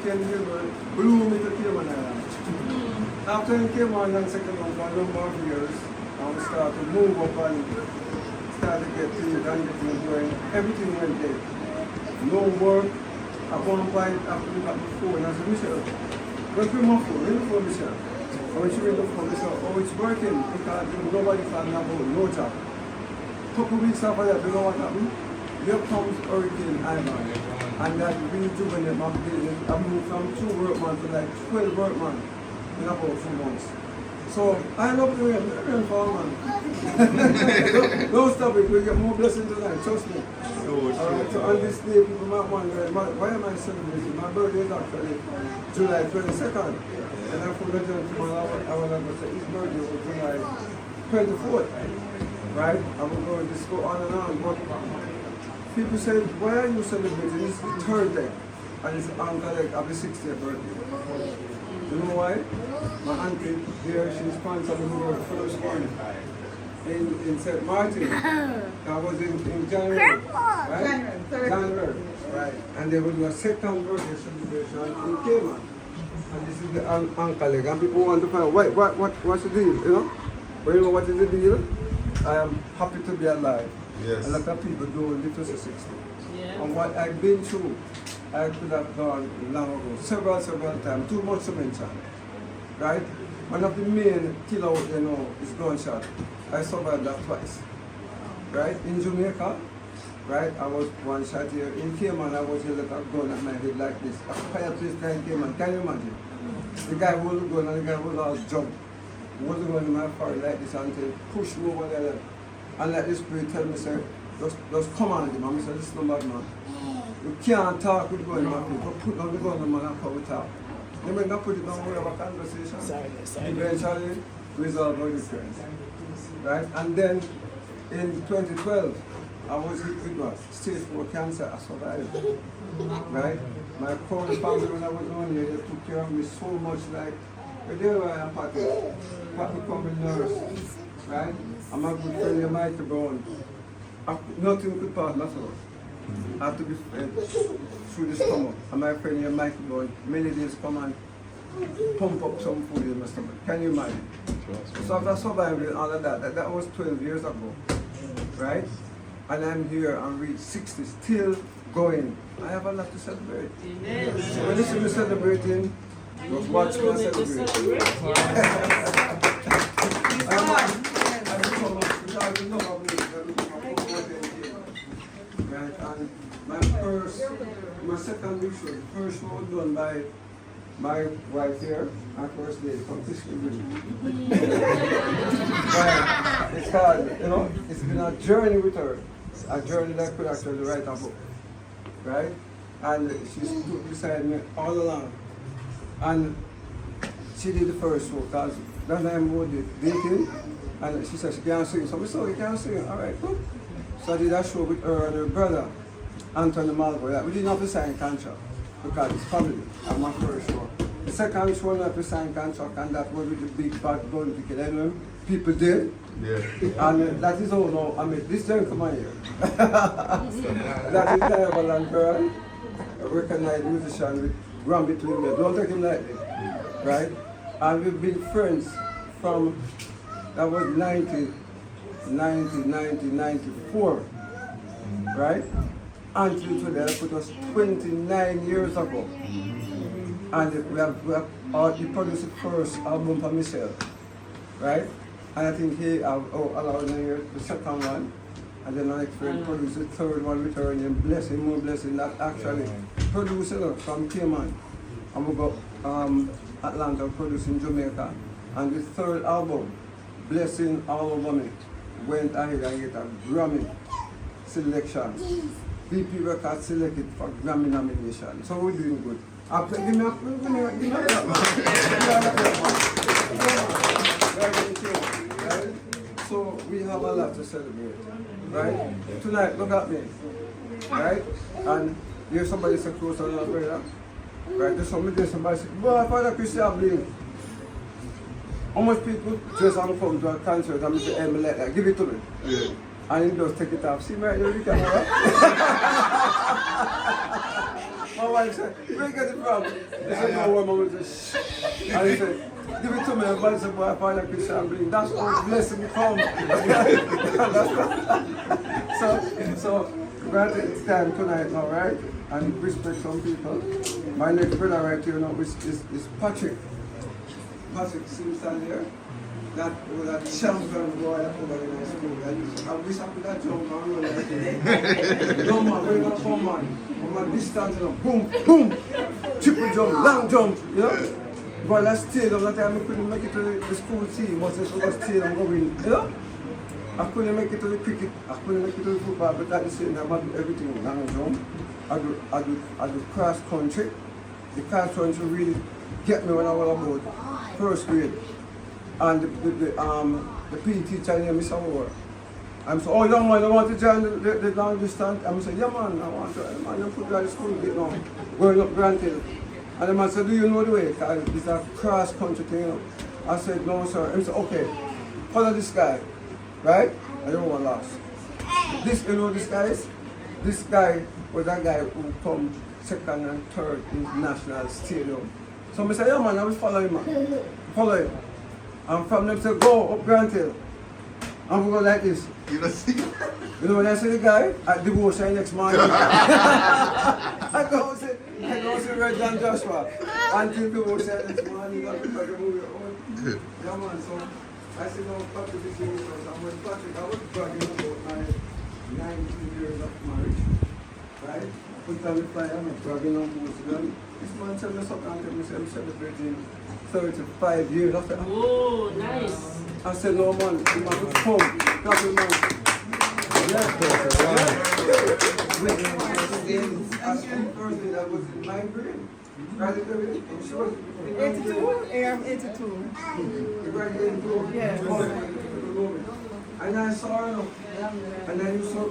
Jamaican humor blew me to Cayman Island. After he came on and second one for a number of years, and we started to move up and started to get things and get things going. Everything went dead. No work. At one point, after we got the phone, I said, Michelle, where's my phone? Ring the phone, Michelle. And when she ring the phone, I said, oh, it's working because nobody found out about no job. A couple weeks after that, you know what happened? Here comes Hurricane Ivan. And that rejuvenated my business. I moved from 2 workmen to like 12 workmen in about 2 months. So I love the rain fall, man. Don't stop it, we get more blessings tonight, trust me. So on this day, people might wonder, why am I celebrating? My birthday is actually July 22nd. And I forgot to gentleman, I want to say his birthday was July 24th. Right? I will go and just go on and on. But people say, why are you celebrating? It's the third day. And it's uncle of the 60th birthday. You know why? My auntie here, she sponsored me for the first one in St. Martin. That was in January. Right? January. Right. And they will do a second birthday celebration in Cayman. And this is the uncle leg. And people want to find out, what's the deal? You know? But you know what is the deal? I am happy to be alive. Yes. A lot of people don't live to 60. Yeah. And what I've been through, I could have gone long ago, several times, too much to mention. Right? One of the main killers, you know, is gunshot. I survived that twice. Right? In Jamaica, right, I was one shot here. In Cayman, I was held with a gun at my head like this. A fireplace guy in Cayman, can you imagine? The guy hold the gun and the guy hold out jump. Hold the gun in my forehead like this until push me over there. And like the spirit tell me, say, just command him. And I said, this is no bad man. You can't talk with gun in my people. Put down the gun in my man and come talk. They may not put it down, we have a conversation. Eventually, resolve our difference. Right? And then in 2012, I was hit with what? Stage 4 cancer. I survived. Right? My core family, when I was on here, they took care of me so much. Like, there I am, Patty. Patty become a nurse. Right? I'm a good friend of Michael Brown. Nothing could pass my soul. I have to be fed through the stomach. And my friend here, Michael Brown, many days come and pump up some food in my stomach. Can you imagine? So after surviving all of that, that was 12 years ago. Right? And I'm here and reach 60, still going. I have a lot to celebrate. Amen. So when you see me celebrating, just watch me celebrate. Right, and my second mission, first one done by my wife here, my first day from this right. It's hard, you know, it's been a journey with her, a journey that could actually write a book, right? And she stood beside me all along, and she did the first show, because that time we did dating, and she said she can't sing, so we said, you can't sing, all right, good. So I did a show with her and her brother, Anthony Malvo. We didn't have to sign contract because it's family. And my first show. The second show, we have to sign contract, and that was with the big bad gun ticket. Anyway, people did. Yeah. And that is all now. I mean, this gentleman here. That is Diavallan Fearon, a recognized musician with Grammy-recognized. Don't take him lightly. Right? And we've been friends from, that was 1994, right? Until today, put us 29 years ago. And we have he produced the first album for myself, right? And I think he allowed me here the second one. And then my next friend produced the third one with her name, Blessing, More Blessing, that actually produced it from Cayman. And we got Atlanta producing Jamaica. And the third album, Blessing All Over Me, went ahead and get a Grammy selection. BP Records selected for Grammy nomination. So we're doing good. Give me a right? So we have a lot to celebrate. Right? Tonight, look at me. Right? And there's somebody so close to another brother. Right? There's somebody say, boy, Fada Chris Celebrating. How much people just want to come to a concert and say, hey, like that, give it to me. Yeah. And he just take it off. See me right there, the camera? My wife said, where you get it from? He said, no, where mama just shh. And he said, give it to me. And I said, boy, Fada Chris Celebrating. That's what blessing me come. so, granted, it's time tonight now, right? And respect some people. My next brother right here now is Patrick. Patrick, see him stand here? That was a champion boy that over in high school. I wish I could have jumped and run like him. No man, we're not come man. From a distance, you know, boom, boom, triple jump, long jump, you know? But I stayed on that time, I couldn't make it to the school team. Once I stayed and going, you know? I couldn't make it to the cricket, I couldn't make it to the football, but at the same time, I do everything, long jump. I do cross country. The cross country really get me when I was about first grade. And the PE teacher named Mr. Moore. I'm so, oh young man, I want to join the long distance. I'm saying, yeah man, I want to, man, I'm put to school, you know, going up Granted. And the man said, do you know the way? It's a cross country thing, you know. I said, no sir. He said, okay, follow this guy, right? I don't want lost. This, you know this guy is? This guy was that guy who come second and third in national stadium. So I said, yeah man, I will follow him, man. Follow him. And from them say, go up Granted. And we go like this. You don't see? You know when I see the guy at devotion next morning? I go see Reggie and Joshua until devotion next morning. Yeah man, so I said, no, Patrick is doing this. And when Patrick, I was bragging about my 19 years of marriage. Right? Put on the fire, I'm bragging on both of them. This man said me something and tell me I'm celebrating 35 years. I said, oh, nice. I said, no man, the man will come. That's the man. Yeah. As the person that was in my grade, graduated, she was 82? Yeah, I'm 82. You graduated too? Yeah. And I saw her, and then you saw,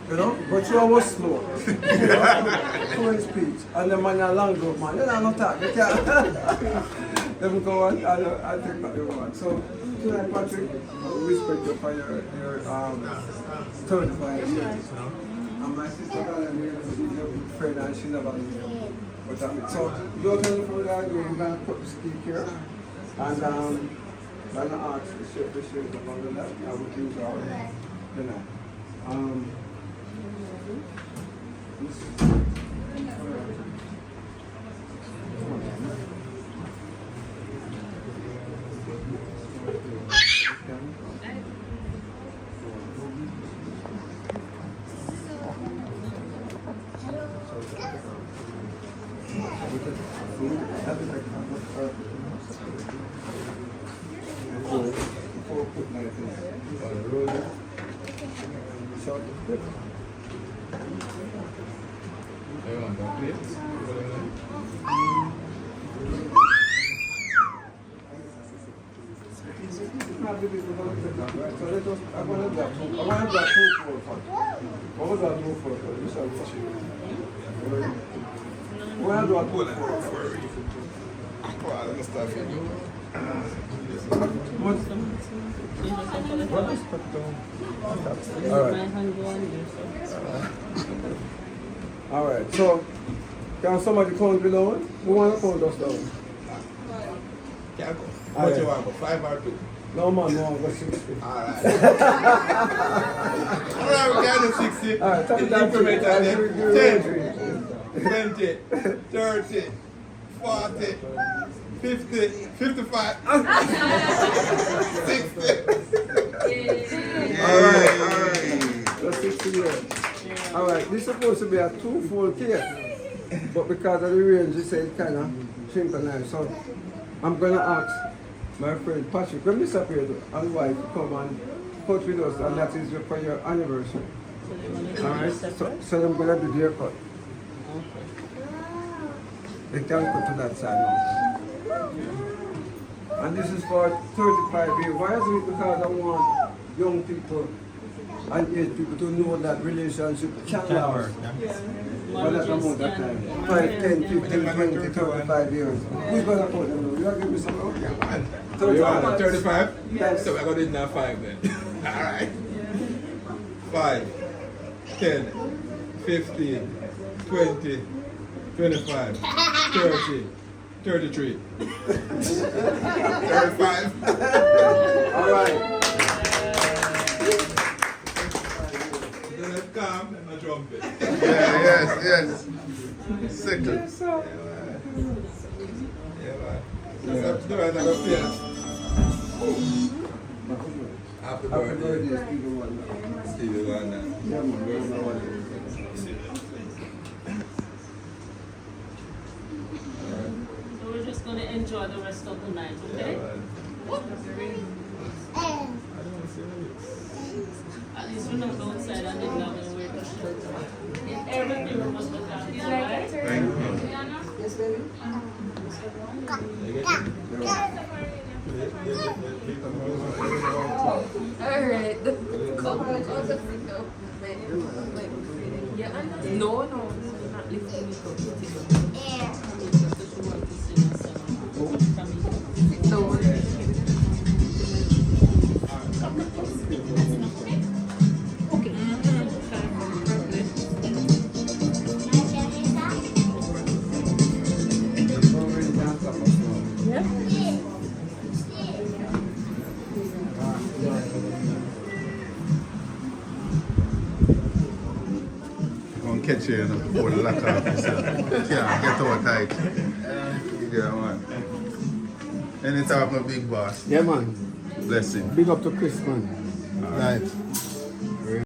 you know, but you was slow. Slow in speech. And the man a long road, man. You don't talk, you can't. Let me go on, I'll take back the one. So, tonight, Patrick, I respect you for your 35 years. And my sister got a name, she's a good friend and she never knew. But so, you're telling for that, we're going to put the speak here. And I'm going to ask the chef about that. I will use our dinner. All right, so can somebody count below? Who want to count us down? Can't go. What you want, 5 or 2? No man, no, go 60. Alright. Alright, we can do 60. Alright, In increment of them. 10, 20, 30, 40, 50, 55, 60. Alright. That's 60 years. Alright, this is supposed to be a 2-fold cake. But because of the range, you said kind of synchronized. So I'm going to ask my friend Patrick, when Mr. Pedro and wife come and cut with us, and that is for your anniversary. Alright, so I'm going to do the haircut. They can cut to that side now. And this is for 35 years. Why is it? Because I want young people and age people to know that relationship can last. But that's about that time. 5, 10, 15, 20, 35 years. Who's going to put them? You want to give me some? 35. 35? Yes. So we're going to do now 5 then. Alright. 5, 10, 15, 20, 25, 30, 33, 35. All right. Then calm and a trumpet. Yes. Second. Yeah, man. Do it like a piano. Happy birthday. Stevie Wonder. Stevie Wonder. Yeah, man. So we're just going to enjoy the rest of the night, okay? At least we're not outside and then now we're in everything we must look at. You alright? Thank you. Yes, baby. Alright. Come on, yeah, no, I'm not lifting it up. No. Gonna catch you and pull the lock off yourself. Can't get out tight. Yeah, man. Anytime, my big boss. Yeah, man. Blessing. Big up to Chris, man. Right.